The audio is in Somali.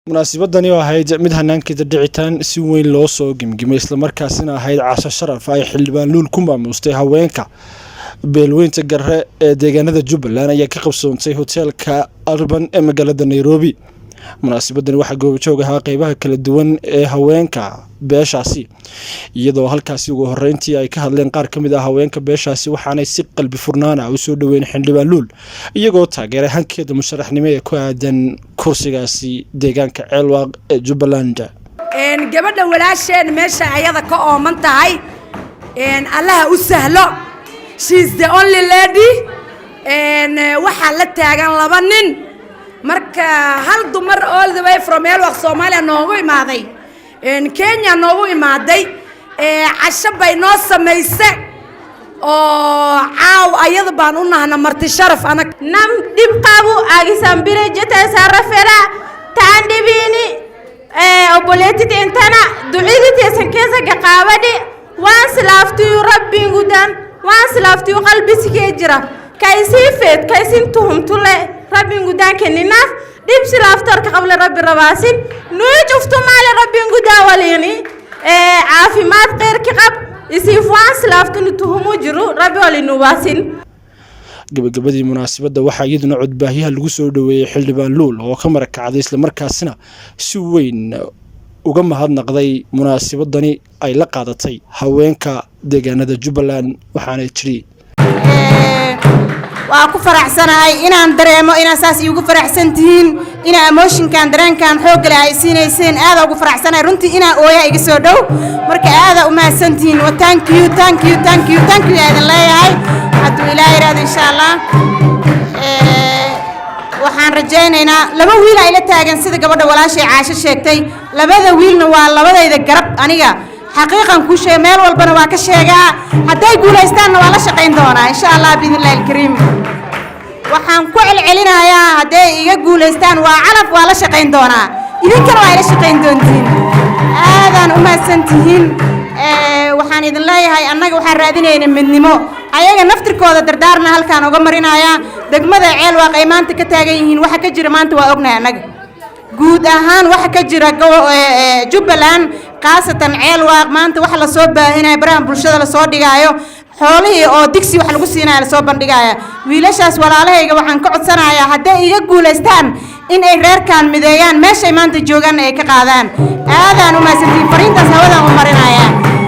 munaasabadani oo ahayd mid hanaankeeda dhicitaan si weyn loo soo gimgimay isla markaasina ahayd casho sharaf ay xildhibaan luul ku maamustay haweenka beelweynta garae ee deegaanada Jubbaland ayaa ka qabsoontay hoteelka Urban ee magaalada Nairobi. munaasabadani waxaa goobjoog ahaa qaybaha kala duwan ee haweenka beeshaasi iyadoo halkaasi ugu horeyntii ay ka hadleen qaar kamid ah haweenka beeshaasi waxaanay si qalbi furnaan ah u soo dhaweeyeen xildhibaan luul iyagoo taageeray hankeeda musharaxnimo ee ku aadan kursigaasi deegaanka Ceelwaaq ee Jubbaland. gabadha walaasheen meesha ayada ka ooman tahay Allah u sahlo. She is the only lady waxa la taagan laba nin marka hal dumar all the way from Ceelwaaq Soomaaliya noogu imaaday Kenya noogu imaaday casho bay noo samaysay oo caaw ayada baan u nahna marti sharaf anak nam dib qabu agisan birejeta sarafela taandibini oboletit intana ducidite sankesa gaqabadi waan salaaftu rabbi gudan waan salaaftu qalbisiga jira kaysifet kaysintuhum tule rabbi gudan keninaaf dib salaaftarka qabla rabbi rabasin nuujuftu maal rabbi gudawalini caafimaad qeyrki qab isifwaan salaaftu tuhumu jiru rabbi walinu wasin. gabagabadii munaasabada waxaa iyaduna codbaahiyaha lagu soo dhaweeyay xildhibaan luul oo ka marakacday isla markaasina si weyn uga mahadnaqday munaasabadani ay la qaadatay haweenka deegaanada Jubbaland waxaana jiri waa ku faraxsanahay inaan dareemo inaan saas ugu faraxsantihiin ina emotionkan dareenkan xoog leh ay siinayeen aad ugu faraxsanahay runtii ina ooya iga soo dhow marka aad u mahadsantihiin wa thank you aadan leeyahay hadduu ilaahay raad insha Allah waxaan rajaynaynaa laba wiil ay la taagan sida gabadha walaashay Caasho sheegtay labada wiilna waa labadayda garab aniga xaqiiqan ku sheeg meel walbana waa ka sheegaa haday guuleystaan waa la shaqeyn doonaa insha Allah biidnillaahi kariim waxaan ku celcelinayaa haday iga guuleystaan waa calaf waa la shaqeyn doonaa idinkana waa la shaqeyn doontiin aadan u mahadsantihiin waxaan idin leeyahay annaga waxaan raadinaynaa midnimo ayaga naftirkooda dardaarna halkaan uga marinayaa degmada Ceelwaaq ay maanta ka taagan yihiin waxa ka jira maanta waa ognahay annaga guud ahaan waxa ka jira Jubbaland qaasatan Ceelwaaq maanta waxa la soo baahinay barahan bulshada la soo dhigaayo xoolihii oo digsi wax lagu siinayo la soo bandhigaya wiilashaas walaalahayga waxaan ka codsanayaa haday iga guuleystaan in ay reerkan mideeyaan meesha maanta joogan ay ka qaadaan aadan u mahadsantiin fariintaas hawadan u marinayaa.